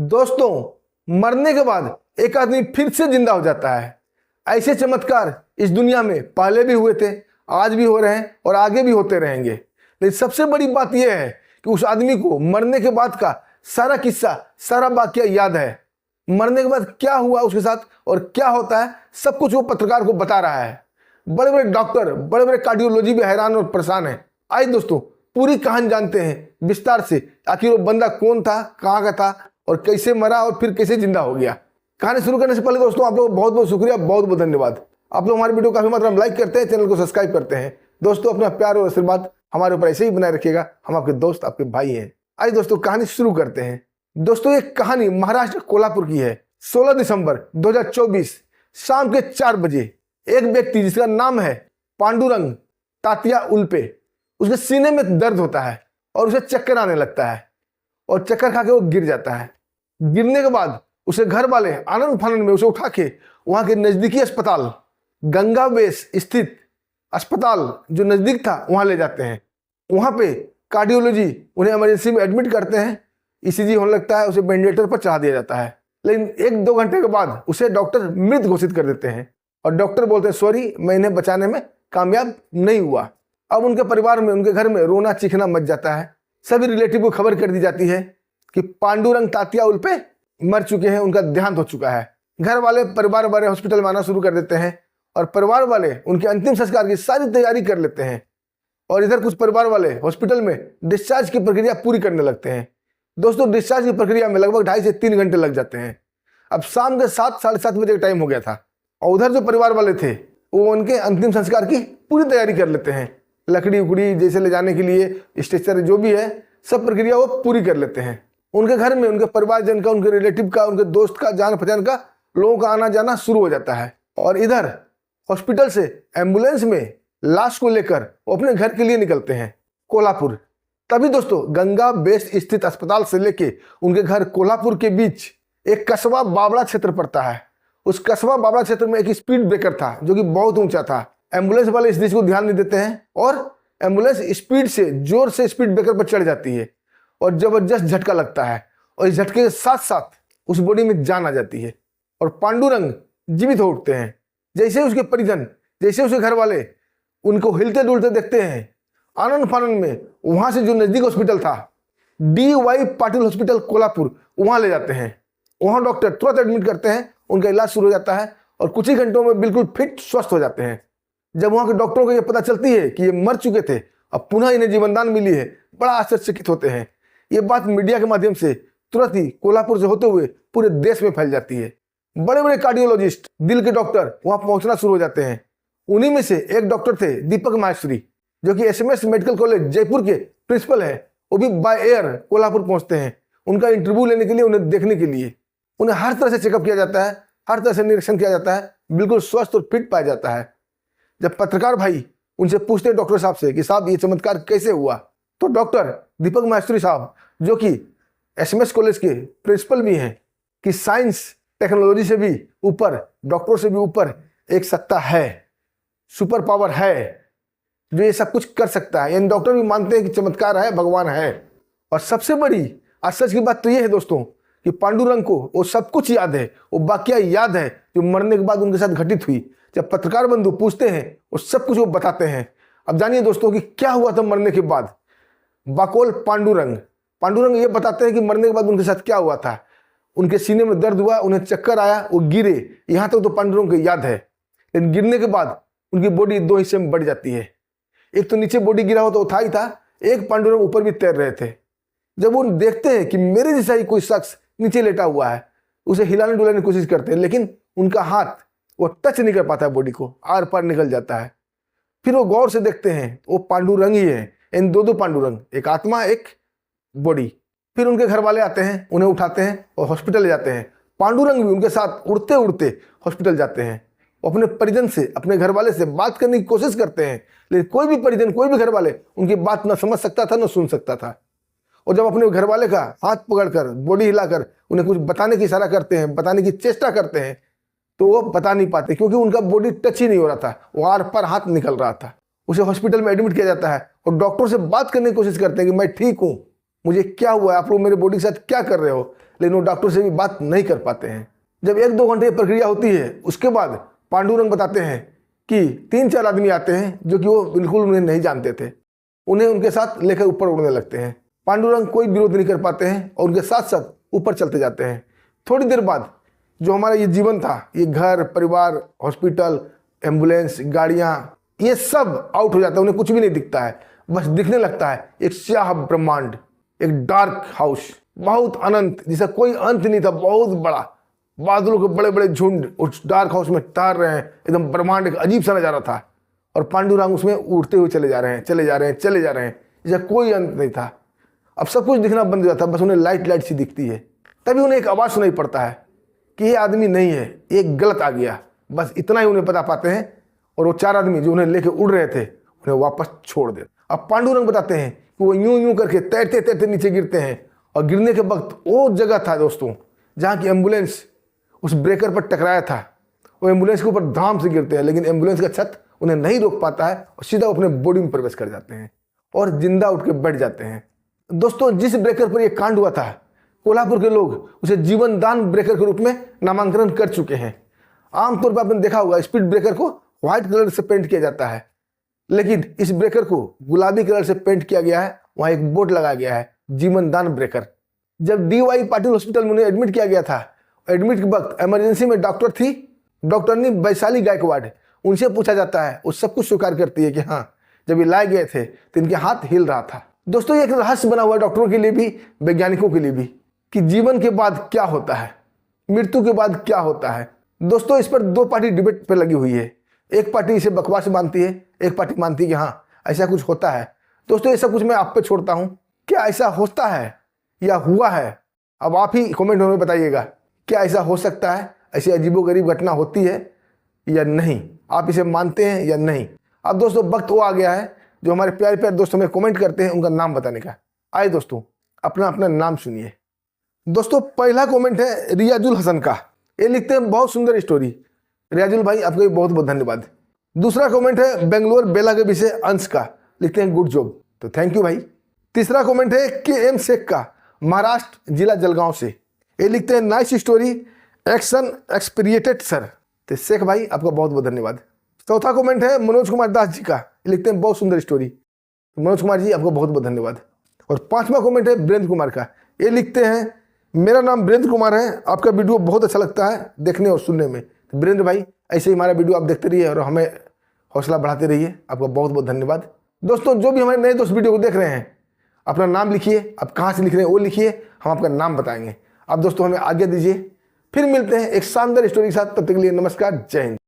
दोस्तों, मरने के बाद एक आदमी फिर से जिंदा हो जाता है। ऐसे चमत्कार इस दुनिया में पहले भी हुए थे, आज भी हो रहे हैं और आगे भी होते रहेंगे। लेकिन सबसे बड़ी बात यह है कि उस आदमी को मरने के बाद का सारा किस्सा, सारा वाकया याद है। मरने के बाद क्या हुआ उसके साथ और क्या होता है, सब कुछ वो पत्रकार को बता रहा है। बड़े बड़े डॉक्टर, बड़े बड़े कार्डियोलॉजी भी हैरान और परेशान है। आइए दोस्तों, पूरी कहानी जानते हैं विस्तार से। आखिर वो बंदा कौन था, कहाँ का था और कैसे मरा और फिर कैसे जिंदा हो गया। कहानी शुरू करने से पहले दोस्तों आप लोग बहुत बहुत शुक्रिया, बहुत बहुत धन्यवाद। आप लोग हमारे वीडियो काफी मात्रा में लाइक करते हैं, चैनल को सब्सक्राइब करते हैं। दोस्तों, अपना प्यार और आशीर्वाद हमारे ऊपर ऐसे ही बनाए रखिएगा। हम आपके दोस्त, आपके भाई हैं। आइए दोस्तों, कहानी शुरू करते हैं। दोस्तों, ये कहानी महाराष्ट्र कोल्हापुर की है। 16 दिसंबर 2024 शाम के 4 बजे एक व्यक्ति जिसका नाम है पांडुरंग तात्या उल्पे, उसके सीने में दर्द होता है और उसे चक्कर आने लगता है और चक्कर खा के वो गिर जाता है। गिरने के बाद उसे घर वाले आनंद फानंद में उसे उठा के वहां के नजदीकी अस्पताल गंगा बेस स्थित अस्पताल जो नजदीक था वहां ले जाते हैं। वहां पे कार्डियोलॉजी उन्हें इमरजेंसी में एडमिट करते हैं। ईसीजी होने लगता है, उसे वेंटिलेटर पर चढ़ा दिया जाता है। लेकिन 1-2 घंटे के बाद उसे डॉक्टर मृत घोषित कर देते हैं और डॉक्टर बोलते हैं, सॉरी, मैं इन्हें बचाने में कामयाब नहीं हुआ। अब उनके परिवार में, उनके घर में रोना चीखना मच जाता है। सभी रिलेटिव को खबर कर दी जाती है कि पांडुरंग तात्या उल्पे मर चुके हैं, उनका देहांत हो चुका है। घर वाले परिवार वाले हॉस्पिटल में आना शुरू कर देते हैं और परिवार वाले उनके अंतिम संस्कार की सारी तैयारी कर लेते हैं। और इधर कुछ परिवार वाले हॉस्पिटल में डिस्चार्ज की प्रक्रिया पूरी करने लगते हैं। दोस्तों, डिस्चार्ज की प्रक्रिया में लगभग 2.5 से 3 घंटे लग जाते हैं। अब शाम के 7, साढ़े 7 बजे का टाइम हो गया था और उधर जो परिवार वाले थे वो उनके अंतिम संस्कार की पूरी तैयारी कर लेते हैं। लकड़ी उकड़ी जैसे ले जाने के लिए, स्ट्रेचर जो भी है, सब प्रक्रिया वो पूरी कर लेते हैं। उनके घर में उनके परिवारजन का, उनके रिलेटिव का, उनके दोस्त का, जान पहचान का लोगों का आना जाना शुरू हो जाता है। और इधर हॉस्पिटल से एम्बुलेंस में लाश को लेकर वो अपने घर के लिए निकलते हैं, कोल्हापुर। तभी दोस्तों, गंगा बेस स्थित अस्पताल से लेके उनके घर कोल्हापुर के बीच एक कस्बा बावड़ा क्षेत्र पड़ता है। उस कस्बा बावड़ा क्षेत्र में एक स्पीड ब्रेकर था जो कि बहुत ऊंचा था। एम्बुलेंस वाले इस चीज को ध्यान नहीं देते हैं और एम्बुलेंस स्पीड से, जोर से स्पीड ब्रेकर पर चढ़ जाती है और जबरदस्त झटका लगता है। और इस झटके के साथ साथ उस बॉडी में जान आ जाती है और पांडुरंग जीवित हो उठते हैं। जैसे उसके परिजन, जैसे उसके घर वाले उनको हिलते डुलते देखते हैं, आनंद फानंद में वहां से जो नजदीक हॉस्पिटल था, DY पाटिल हॉस्पिटल कोल्हापुर, वहां ले जाते हैं। वहां डॉक्टर तुरंत एडमिट करते हैं, उनका इलाज शुरू हो जाता है और कुछ ही घंटों में बिल्कुल फिट, स्वस्थ हो जाते हैं। जब वहां के डॉक्टरों को यह पता चलती है कि ये मर चुके थे, अब पुनः इन्हें जीवनदान मिली है, बड़ा आश्चर्यचकित होते हैं। ये बात मीडिया के माध्यम से तुरंत ही कोल्हापुर से होते हुए पूरे देश में फैल जाती है। बड़े बड़े कार्डियोलॉजिस्ट, दिल के डॉक्टर वहां पहुंचना शुरू हो जाते हैं। उन्हीं में से एक डॉक्टर थे दीपक माहेश्वरी, जो कि SMS मेडिकल कॉलेज जयपुर के प्रिंसिपल है। वो भी बाय एयर कोल्हापुर पहुंचते हैं उनका इंटरव्यू लेने के लिए, उन्हें देखने के लिए। उन्हें हर तरह से चेकअप किया जाता है, हर तरह से निरीक्षण किया जाता है, बिल्कुल स्वस्थ और फिट पाया जाता है। जब पत्रकार भाई उनसे पूछते हैं डॉक्टर साहब से कि साहब ये चमत्कार कैसे हुआ, तो डॉक्टर दीपक माहेश्वरी साहब, जो कि SMS कॉलेज के प्रिंसिपल भी हैं, कि साइंस टेक्नोलॉजी से भी ऊपर, डॉक्टरों से भी ऊपर एक सत्ता है, सुपर पावर है जो ये सब कुछ कर सकता है। यानी डॉक्टर भी मानते हैं कि चमत्कार है, भगवान है। और सबसे बड़ी आश्चर्य की बात तो ये है दोस्तों कि पांडुरंग को वो सब कुछ याद है, वो वाकया याद है जो मरने के बाद उनके साथ घटित हुई। जब पत्रकार बंधु पूछते हैं वो सब कुछ वो बताते हैं। अब जानिए दोस्तों कि क्या हुआ था मरने के बाद। बाकोल पांडुरंग ये बताते हैं कि मरने के बाद उनके साथ क्या हुआ था। उनके सीने में दर्द हुआ, उन्हें चक्कर आया, वो गिरे। यहाँ तक तो पांडुरंग को याद है। लेकिन गिरने के बाद उनकी बॉडी 2 हिस्से में बढ़ जाती है। एक तो नीचे बॉडी गिरा हो तो था ही था, एक पांडुरंग ऊपर भी तैर रहे थे। जब वो देखते हैं कि मेरे जैसा ही कोई शख्स नीचे लेटा हुआ है, उसे हिलाने डुलाने की कोशिश करते हैं, लेकिन उनका हाथ वो टच नहीं कर पाता है बॉडी को, आर पार निकल जाता है। फिर वो गौर से देखते हैं, वो पांडुरंग ही है। इन 2 पांडुरंग, एक आत्मा, एक बॉडी। फिर उनके घर वाले आते हैं, उन्हें उठाते हैं और हॉस्पिटल ले जाते हैं। पांडुरंग भी उनके साथ उड़ते उड़ते हॉस्पिटल जाते हैं। वो अपने परिजन से, अपने घर वाले से बात करने की कोशिश करते हैं, लेकिन कोई भी परिजन, कोई भी घर वाले उनकी बात न समझ सकता था, न सुन सकता था। और जब अपने घर वाले का हाथ पकड़कर, बॉडी हिलाकर उन्हें कुछ बताने की इशारा करते हैं, बताने की चेष्टा करते हैं, तो वो बता नहीं पाते क्योंकि उनका बॉडी टच ही नहीं हो रहा था, वो आर पार हाथ निकल रहा था। उसे हॉस्पिटल में एडमिट किया जाता है और डॉक्टर से बात करने की कोशिश करते हैं कि मैं ठीक हूँ, मुझे क्या हुआ है, आप लोग मेरे बॉडी के साथ क्या कर रहे हो। लेकिन वो डॉक्टर से भी बात नहीं कर पाते हैं। जब 1-2 घंटे की प्रक्रिया होती है, उसके बाद पांडुरंग बताते हैं कि 3-4 आदमी आते हैं जो कि वो बिल्कुल उन्हें नहीं जानते थे। उन्हें उनके साथ लेकर ऊपर उड़ने लगते हैं। पांडुरंग कोई विरोध नहीं कर पाते हैं और उनके साथ साथ ऊपर चलते जाते हैं। थोड़ी देर बाद जो हमारा ये जीवन था, ये घर परिवार, हॉस्पिटल, एम्बुलेंस, गाड़ियाँ, ये सब आउट हो जाता है। उन्हें कुछ भी नहीं दिखता है, बस दिखने लगता है एक स्याह ब्रह्मांड, एक डार्क हाउस, बहुत अनंत, जिसका कोई अंत नहीं था, बहुत बड़ा, बादलों के बड़े बड़े झुंड उस डार्क हाउस में तैर रहे हैं। एकदम ब्रह्मांड, एक अजीब सा नजारा था और पांडुरंग उसमें उड़ते हुए चले जा रहे हैं, चले जा रहे हैं, चले जा रहे हैं, जिसका कोई अंत नहीं था। अब सब कुछ दिखना बंद हो जाता है, बस उन्हें लाइट लाइट सी दिखती है। तभी उन्हें एक आवाज़ सुनाई पड़ता है कि ये आदमी नहीं है, ये गलत आ गया। बस इतना ही उन्हें पता पाते हैं और वो 4 आदमी जो उन्हें लेके उड़ रहे थे उन्हें वापस छोड़ दे। अब पांडुरंग बताते हैं कि वो यूं यूं करके तैरते तैरते नीचे गिरते हैं और गिरने के वक्त वो जगह था दोस्तों जहाँ की एम्बुलेंस उस ब्रेकर पर टकराया था। वो एम्बुलेंस के ऊपर धाम से गिरते हैं, लेकिन एम्बुलेंस का छत उन्हें नहीं रोक पाता है और सीधा अपने बॉडी में प्रवेश कर जाते हैं और जिंदा उठ के बैठ जाते हैं। दोस्तों, जिस ब्रेकर पर यह कांड हुआ था, कोल्हापुर के लोग उसे जीवन दान ब्रेकर के रूप में नामांकन कर चुके हैं। आमतौर पर आपने देखा होगा स्पीड ब्रेकर को व्हाइट कलर से पेंट किया जाता है, लेकिन इस ब्रेकर को गुलाबी कलर से पेंट किया गया है। वहाँ एक बोर्ड लगाया गया है, जीवन दान ब्रेकर। जब DY पाटिल हॉस्पिटल में उन्हें एडमिट किया गया था, एडमिट के वक्त इमरजेंसी में डॉक्टर थी, डॉक्टरनी वैशाली गायकवाड़। उनसे पूछा जाता है, वो सब कुछ स्वीकार करती है कि हाँ, जब ये लाए गए थे तो इनके हाथ हिल रहा था। दोस्तों, ये एक रहस्य बना हुआ है डॉक्टरों के लिए भी, वैज्ञानिकों के लिए भी, कि जीवन के बाद क्या होता है, मृत्यु के बाद क्या होता है। दोस्तों, इस पर 2 पार्टी डिबेट पर लगी हुई है। एक पार्टी इसे बकवास मानती है, एक पार्टी मानती है कि हाँ ऐसा कुछ होता है। दोस्तों, ये सब कुछ मैं आप पे छोड़ता हूँ, क्या ऐसा होता है या हुआ है? अब आप ही कमेंट में बताइएगा, क्या ऐसा हो सकता है? ऐसी अजीबोगरीब घटना होती है या नहीं? आप इसे मानते हैं या नहीं? अब दोस्तों, वक्त वो आ गया है जो हमारे प्यारे प्यारे दोस्तों में कमेंट करते हैं उनका नाम बताने का। आइए दोस्तों, अपना अपना नाम सुनिए। दोस्तों, पहला कमेंट है रियाजुल हसन का। ये लिखते हैं बहुत सुंदर स्टोरी। रियाजुल भाई, आपको बहुत बहुत धन्यवाद। दूसरा कमेंट है बेंगलोर बेलागवी से अंश का, लिखते हैं गुड जॉब, तो थैंक यू भाई। तीसरा कमेंट है KM शेख का, महाराष्ट्र जिला जलगांव से। ये लिखते हैं नाइस स्टोरी, एक्शन एक्सपीरियंटेड सर, तो शेख भाई आपका बहुत बहुत धन्यवाद। चौथा कमेंट है मनोज कुमार दास जी का, लिखते हैं बहुत सुंदर स्टोरी, तो मनोज कुमार जी आपको बहुत बहुत धन्यवाद। और 5वां कमेंट है वीरेंद्र कुमार का। ये लिखते हैं मेरा नाम वीरेंद्र कुमार है, आपका वीडियो बहुत अच्छा लगता है देखने और सुनने में। तो वीरेंद्र भाई, ऐसे ही हमारा वीडियो आप देखते रहिए और हमें हौसला बढ़ाते रहिए, आपका बहुत बहुत धन्यवाद। दोस्तों, जो भी हमारे नए दोस्त वीडियो को देख रहे हैं, अपना नाम लिखिए, आप कहाँ से लिख रहे हैं वो लिखिए, हम आपका नाम बताएंगे। आप दोस्तों हमें आज्ञा दीजिए, फिर मिलते हैं एक शानदार स्टोरी के साथ। तब तक के लिए नमस्कार, जय हिंद।